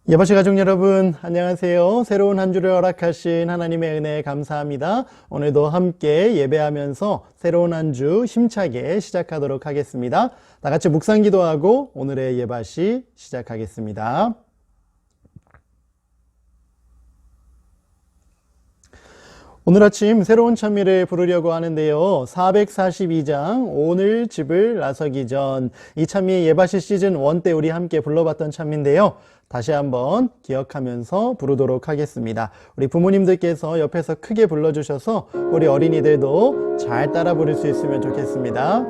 예바시 가족 여러분, 안녕하세요. 새로운 한 주를 허락하신 하나님의 은혜에 감사합니다. 오늘도 함께 예배하면서 새로운 한 주 힘차게 시작하도록 하겠습니다. 다 같이 묵상 기도하고 오늘의 예바시 시작하겠습니다. 오늘 아침 새로운 찬미를 부르려고 하는데요. 442장 오늘 집을 나서기 전, 이 찬미 예바시 시즌 1 때 우리 함께 불러봤던 찬미인데요. 다시 한번 기억하면서 부르도록 하겠습니다. 우리 부모님들께서 옆에서 크게 불러주셔서 우리 어린이들도 잘 따라 부를 수 있으면 좋겠습니다.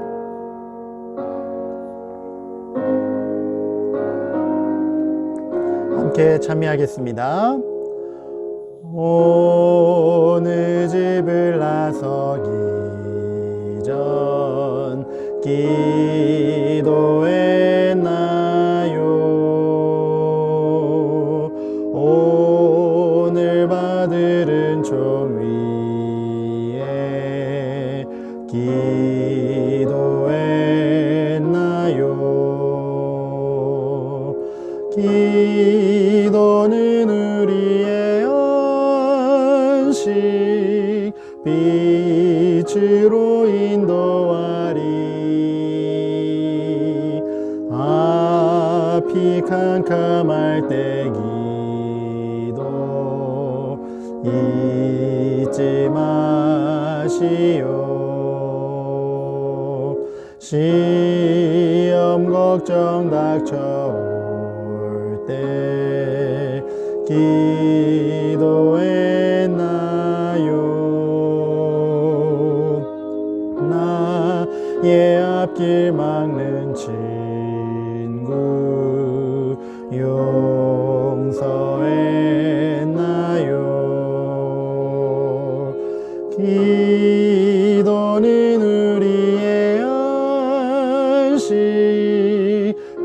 함께 찬미하겠습니다. 오늘 집을 나서기 전 기도했나요? 오늘 받을 좀 위에 기도했나요? 기도는 우리의 빛으로 인도하리. 앞이 캄캄할 때 기도 잊지 마시오. 시험 걱정 닥쳐올 때 기도했나요? 나의 앞길 막는 친구 용서했나요? 기도는 우리의 안식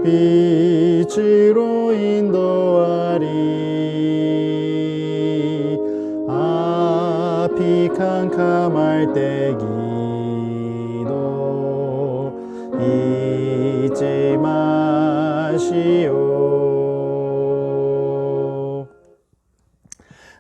빛으로 인도하리. 앞이 캄캄할 때 기도 잊지 마시오.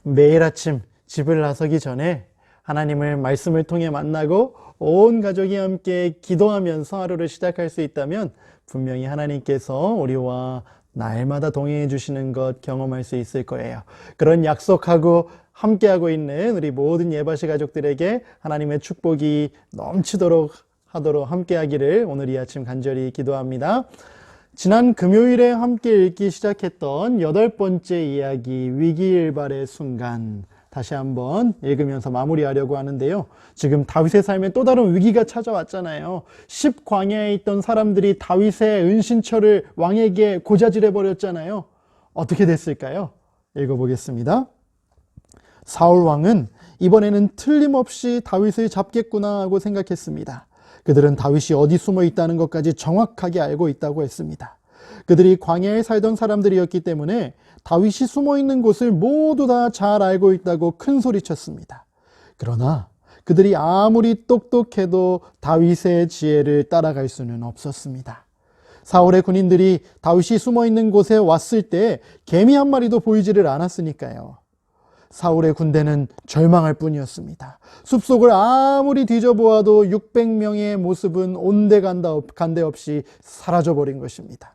매일 아침 집을 나서기 전에 하나님을 말씀을 통해 만나고 온 가족이 함께 기도하면서 하루를 시작할 수 있다면 분명히 하나님께서 우리와 날마다 동행해 주시는 것 경험할 수 있을 거예요. 그런 약속하고 함께하고 있는 우리 모든 예바시 가족들에게 하나님의 축복이 넘치도록 하도록 함께하기를 오늘 이 아침 간절히 기도합니다. 지난 금요일에 함께 읽기 시작했던 8번째 이야기 위기일발의 순간, 다시 한번 읽으면서 마무리하려고 하는데요. 지금 다윗의 삶에 또 다른 위기가 찾아왔잖아요. 10광야에 있던 사람들이 다윗의 은신처를 왕에게 고자질해 버렸잖아요. 어떻게 됐을까요? 읽어보겠습니다. 사울 왕은 이번에는 틀림없이 다윗을 잡겠구나 하고 생각했습니다. 그들은 다윗이 어디 숨어 있다는 것까지 정확하게 알고 있다고 했습니다. 그들이 광야에 살던 사람들이었기 때문에 다윗이 숨어 있는 곳을 모두 다 잘 알고 있다고 큰 소리쳤습니다. 그러나 그들이 아무리 똑똑해도 다윗의 지혜를 따라갈 수는 없었습니다. 사울의 군인들이 다윗이 숨어 있는 곳에 왔을 때 개미 한 마리도 보이지를 않았으니까요. 사울의 군대는 절망할 뿐이었습니다. 숲속을 아무리 뒤져보아도 600명의 모습은 온데간데 없이 사라져버린 것입니다.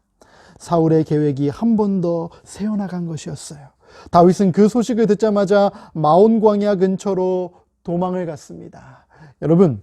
사울의 계획이 한 번 더 새어나간 것이었어요. 다윗은 그 소식을 듣자마자 마온 광야 근처로 도망을 갔습니다. 여러분,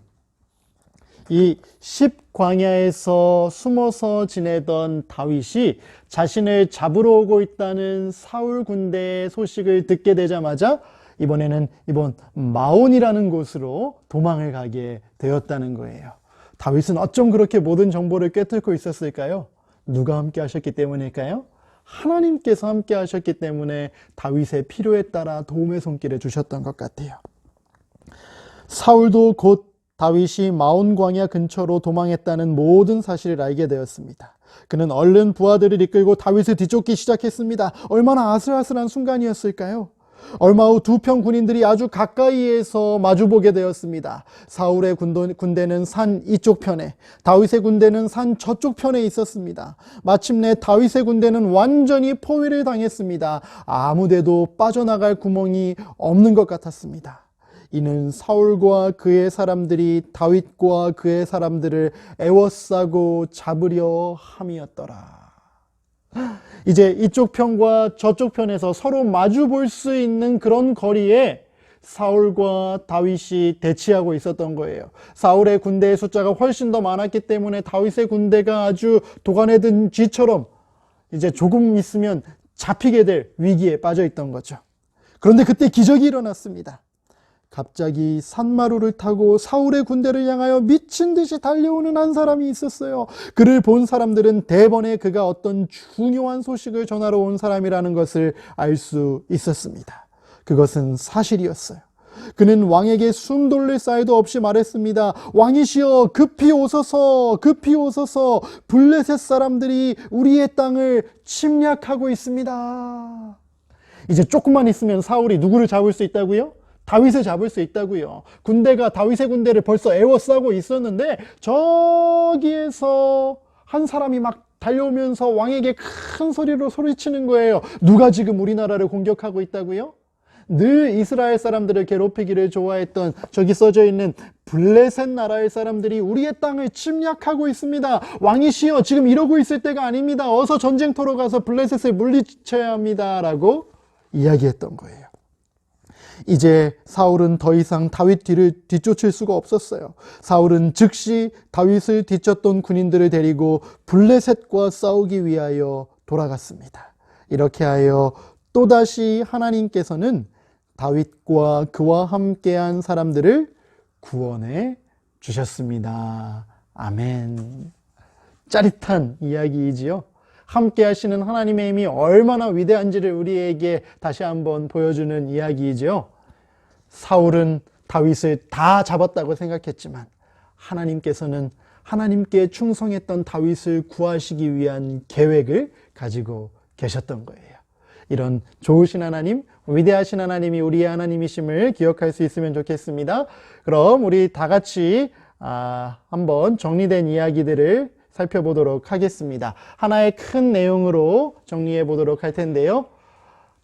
이 10광야에서 숨어서 지내던 다윗이 자신을 잡으러 오고 있다는 사울 군대의 소식을 듣게 되자마자 이번 마온이라는 곳으로 도망을 가게 되었다는 거예요. 다윗은 어쩜 그렇게 모든 정보를 꿰뚫고 있었을까요? 누가 함께 하셨기 때문일까요? 하나님께서 함께 하셨기 때문에 다윗의 필요에 따라 도움의 손길을 주셨던 것 같아요. 사울도 곧 다윗이 마온 광야 근처로 도망했다는 모든 사실을 알게 되었습니다. 그는 얼른 부하들을 이끌고 다윗을 뒤쫓기 시작했습니다. 얼마나 아슬아슬한 순간이었을까요? 얼마 후 두 편 군인들이 아주 가까이에서 마주보게 되었습니다. 사울의 군대는 산 이쪽 편에, 다윗의 군대는 산 저쪽 편에 있었습니다. 마침내 다윗의 군대는 완전히 포위를 당했습니다. 아무데도 빠져나갈 구멍이 없는 것 같았습니다. 이는 사울과 그의 사람들이 다윗과 그의 사람들을 애워싸고 잡으려 함이었더라. 이제 이쪽 편과 저쪽 편에서 서로 마주 볼 수 있는 그런 거리에 사울과 다윗이 대치하고 있었던 거예요. 사울의 군대의 숫자가 훨씬 더 많았기 때문에 다윗의 군대가 아주 도간에 든 쥐처럼 이제 조금 있으면 잡히게 될 위기에 빠져 있던 거죠. 그런데 그때 기적이 일어났습니다. 갑자기 산마루를 타고 사울의 군대를 향하여 미친 듯이 달려오는 한 사람이 있었어요. 그를 본 사람들은 대번에 그가 어떤 중요한 소식을 전하러 온 사람이라는 것을 알 수 있었습니다. 그것은 사실이었어요. 그는 왕에게 숨 돌릴 사이도 없이 말했습니다. 왕이시여, 급히 오소서, 급히 오소서. 블레셋 사람들이 우리의 땅을 침략하고 있습니다. 이제 조금만 있으면 사울이 누구를 잡을 수 있다고요? 다윗을 잡을 수 있다고요. 군대가 다윗의 군대를 벌써 애워싸고 있었는데 저기에서 한 사람이 막 달려오면서 왕에게 큰 소리로 소리치는 거예요. 누가 지금 우리나라를 공격하고 있다고요? 늘 이스라엘 사람들을 괴롭히기를 좋아했던 저기 써져 있는 블레셋 나라의 사람들이 우리의 땅을 침략하고 있습니다. 왕이시여, 지금 이러고 있을 때가 아닙니다. 어서 전쟁터로 가서 블레셋을 물리쳐야 합니다. 라고 이야기했던 거예요. 이제 사울은 더 이상 다윗 뒤를 뒤쫓을 수가 없었어요. 사울은 즉시 다윗을 뒤쫓던 군인들을 데리고 블레셋과 싸우기 위하여 돌아갔습니다. 이렇게 하여 또다시 하나님께서는 다윗과 그와 함께한 사람들을 구원해 주셨습니다. 아멘. 짜릿한 이야기이지요. 함께 하시는 하나님의 힘이 얼마나 위대한지를 우리에게 다시 한번 보여주는 이야기이지요. 사울은 다윗을 다 잡았다고 생각했지만 하나님께서는 하나님께 충성했던 다윗을 구하시기 위한 계획을 가지고 계셨던 거예요. 이런 좋으신 하나님, 위대하신 하나님이 우리의 하나님이심을 기억할 수 있으면 좋겠습니다. 그럼 우리 다 같이 한번 정리된 이야기들을 살펴보도록 하겠습니다. 하나의 큰 내용으로 정리해 보도록 할 텐데요.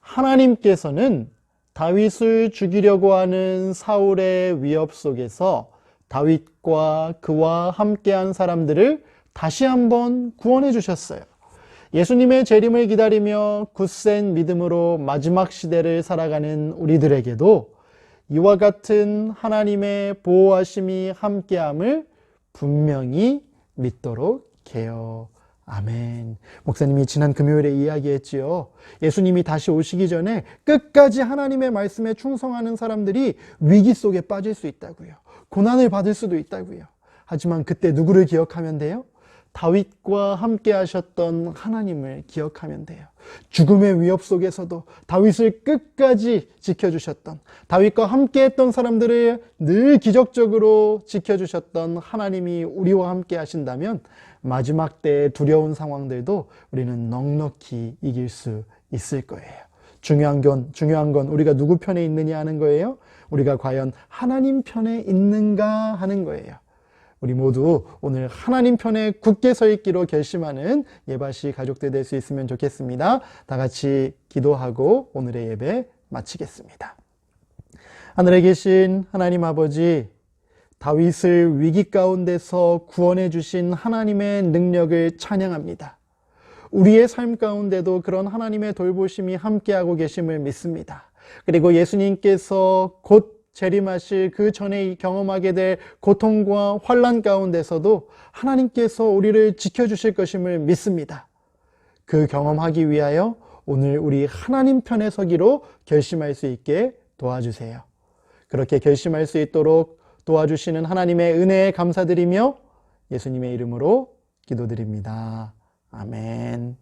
하나님께서는 다윗을 죽이려고 하는 사울의 위협 속에서 다윗과 그와 함께한 사람들을 다시 한번 구원해 주셨어요. 예수님의 재림을 기다리며 굳센 믿음으로 마지막 시대를 살아가는 우리들에게도 이와 같은 하나님의 보호하심이 함께함을 분명히 믿도록 해요. 아멘. 목사님이 지난 금요일에 이야기했지요. 예수님이 다시 오시기 전에 끝까지 하나님의 말씀에 충성하는 사람들이 위기 속에 빠질 수 있다고요. 고난을 받을 수도 있다고요. 하지만 그때 누구를 기억하면 돼요? 다윗과 함께 하셨던 하나님을 기억하면 돼요. 죽음의 위협 속에서도 다윗을 끝까지 지켜주셨던, 다윗과 함께 했던 사람들을 늘 기적적으로 지켜주셨던 하나님이 우리와 함께 하신다면 마지막 때의 두려운 상황들도 우리는 넉넉히 이길 수 있을 거예요. 중요한 건 우리가 누구 편에 있느냐 하는 거예요. 우리가 과연 하나님 편에 있는가 하는 거예요. 우리 모두 오늘 하나님 편에 굳게 서 있기로 결심하는 예바시 가족들 될 수 있으면 좋겠습니다. 다 같이 기도하고 오늘의 예배 마치겠습니다. 하늘에 계신 하나님 아버지, 다윗을 위기 가운데서 구원해 주신 하나님의 능력을 찬양합니다. 우리의 삶 가운데도 그런 하나님의 돌보심이 함께하고 계심을 믿습니다. 그리고 예수님께서 곧 재림하실 그 전에 경험하게 될 고통과 환난 가운데서도 하나님께서 우리를 지켜주실 것임을 믿습니다. 그 경험하기 위하여 오늘 우리 하나님 편에 서기로 결심할 수 있게 도와주세요. 그렇게 결심할 수 있도록 도와주시는 하나님의 은혜에 감사드리며 예수님의 이름으로 기도드립니다. 아멘.